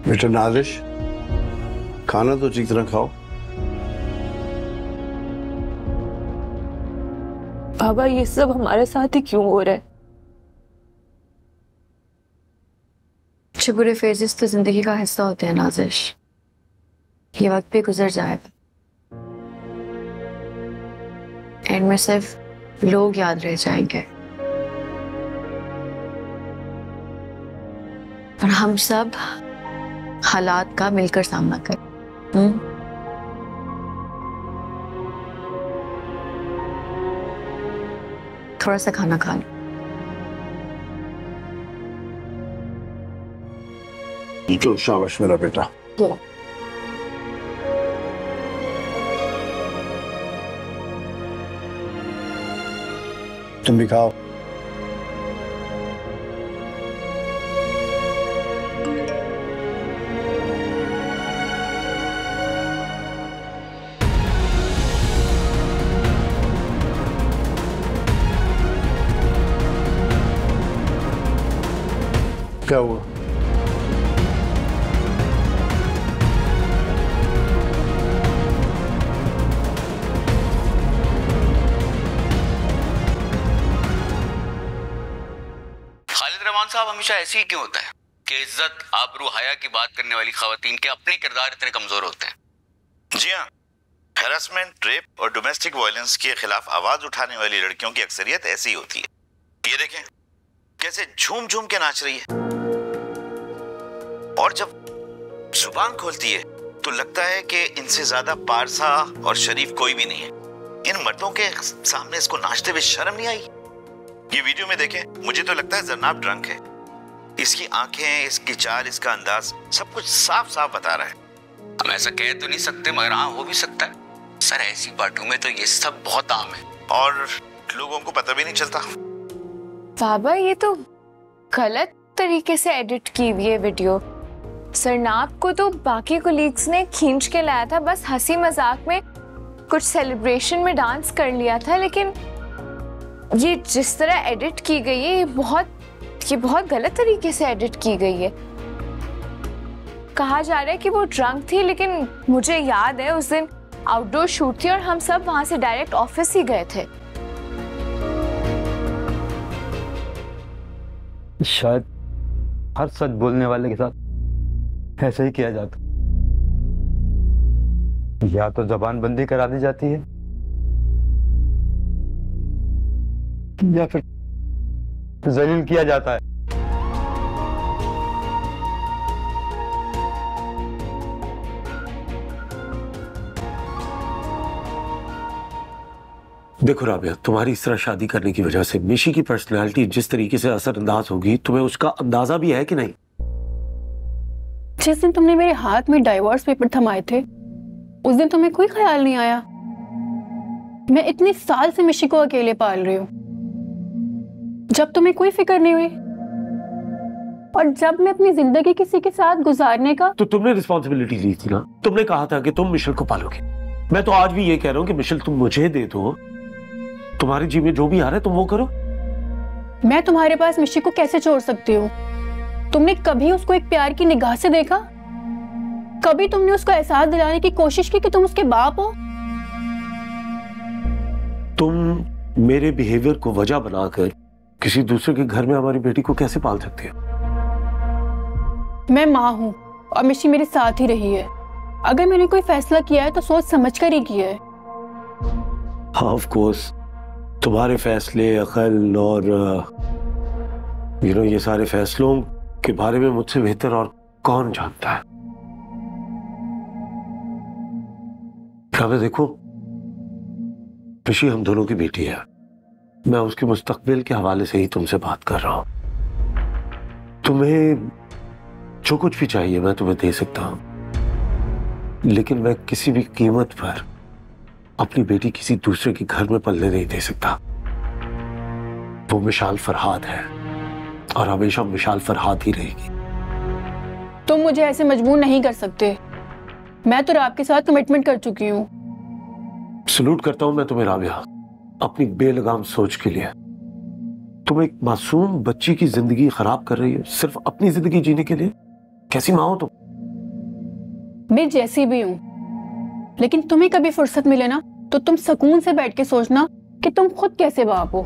बेटा नादिश, खाना तो ठीक तरह खाओ। बाबा ये सब हमारे साथ ही क्यों हो रहा है? अच्छे बुरे फेजेस तो जिंदगी का हिस्सा होते हैं नाजिश, ये वक्त भी गुजर जाएगा। एंड में सिर्फ लोग याद रह जाएंगे और हम सब हालात का मिलकर सामना करें। थोड़ा सा खाना खा लो। तो शाबाश मेरा बेटा। तुम भी खाओ। क्या हुआ? साहब हमेशा ऐसे ही क्यों होता है कि इज्जत आबरू हया की बात करने वाली खवातीन के अपने किरदार इतने कमजोर होते हैं? जी हाँ, हैरेसमेंट, रेप और डोमेस्टिक वायलेंस के खिलाफ आवाज उठाने वाली लड़कियों की अक्सरियत ऐसी होती है। ये देखें कैसे झूम झूम के नाच रही है, और जब जुबान खोलती है तो लगता है कि इनसे ज्यादा पारसा और शरीफ कोई भी नहीं है। इन मर्दों के सामने इसको नाचते हुए शर्म नहीं आई? ये वीडियो में देखें, मुझे तो लगता है जरनाब ड्रंक है। इसकी आंखें, इसकी चाल, इसका अंदाज सब कुछ साफ साफ बता रहा है। हम ऐसा कह तो नहीं सकते, मगर हाँ हो भी सकता है। सर ऐसी पार्टियों में तो ये सब बहुत आम है और लोगों को पता भी नहीं चलता। बाबा ये तो गलत तरीके से एडिट की हुई है वीडियो। सरनाब को तो बाकी कोलीग्स ने खींच के लाया था, बस हंसी मजाक में कुछ सेलिब्रेशन में डांस कर लिया था, लेकिन ये जिस तरह एडिट की गई है ये बहुत गलत तरीके से एडिट की गई है। कहा जा रहा है कि वो ड्रंक थी, लेकिन मुझे याद है उस दिन आउटडोर शूट थी और हम सब वहां से डायरेक्ट ऑफिस ही गए थे। शायद हर सच बोलने वाले के साथ ऐसे ही किया जाता, या तो जबान बंदी करा दी जाती है या फिर जलील किया जाता है। देखो राबिया, तुम्हारी इस तरह शादी करने की वजह से मिशी की पर्सनैलिटी जिस तरीके से असरअंदाज होगी, तुम्हें उसका अंदाजा भी है कि नहीं? जिस दिन तुमने मेरे हाथ में डाइवोर्स पेपर थमाए थे उस दिन तुम्हें कोई ख्याल नहीं आया? मैं इतने साल से मिशी को अकेले पाल रही हूँ, जब तुम्हें कोई फिक्र नहीं हुई, और जब मैं अपनी जिंदगी किसी के साथ गुजारने का तो तुमने रिस्पॉन्सिबिलिटी ली थी ना। तुमने कहा था कि तुम मिशेल को पालोगे। मैं तो आज भी ये कह रहा हूँ कि मिशेल तुम मुझे दे दो, तुम्हारे जी में जो भी आ रहा है तुम वो करो। मैं तुम्हारे पास मिशी को कैसे छोड़ सकती हूँ? तुमने कभी उसको एक प्यार की निगाह से देखा? कभी तुमने उसको एहसास दिलाने की कोशिश की कि तुम उसके बाप हो? तुम मेरे बिहेवियर को वजह बनाकर किसी दूसरे के घर में हमारी बेटी को कैसे पाल सकते हो? मैं माँ हूँ और मिशी मेरे साथ ही रही है। अगर मैंने कोई फैसला किया है तो सोच समझ कर ही किया है। ऑफ कोर्स तुम्हारे फैसले, अकल और ये सारे फैसलों के बारे में मुझसे बेहतर और कौन जानता है। राबिया देखो, मिशी हम दोनों की बेटी है। मैं उसके मुस्तकबिल के हवाले से ही तुमसे बात कर रहा हूं। तुम्हें जो कुछ भी चाहिए मैं तुम्हें दे सकता हूं, लेकिन मैं किसी भी कीमत पर अपनी बेटी किसी दूसरे के घर में पलने नहीं दे सकता। वो मिशाल फरहाद है और हमेशा मिशाल फरहाद ही रहेगी। तुम मुझे ऐसे मजबूर नहीं कर सकते। मैं तो आपके साथ कमिटमेंट कर चुकी हूँ। सलूट करता हूं मैं तुम्हें राबिया, अपनी बेलगाम सोच के लिए। तुम एक मासूम बच्ची की जिंदगी खराब कर रही हो सिर्फ अपनी जिंदगी जीने के लिए। कैसी माँ हो तुम? मैं जैसी भी हूँ, लेकिन तुम्हें कभी फुर्सत मिले ना तो तुम सुकून से बैठ के सोचना कि तुम खुद कैसे बाप हो।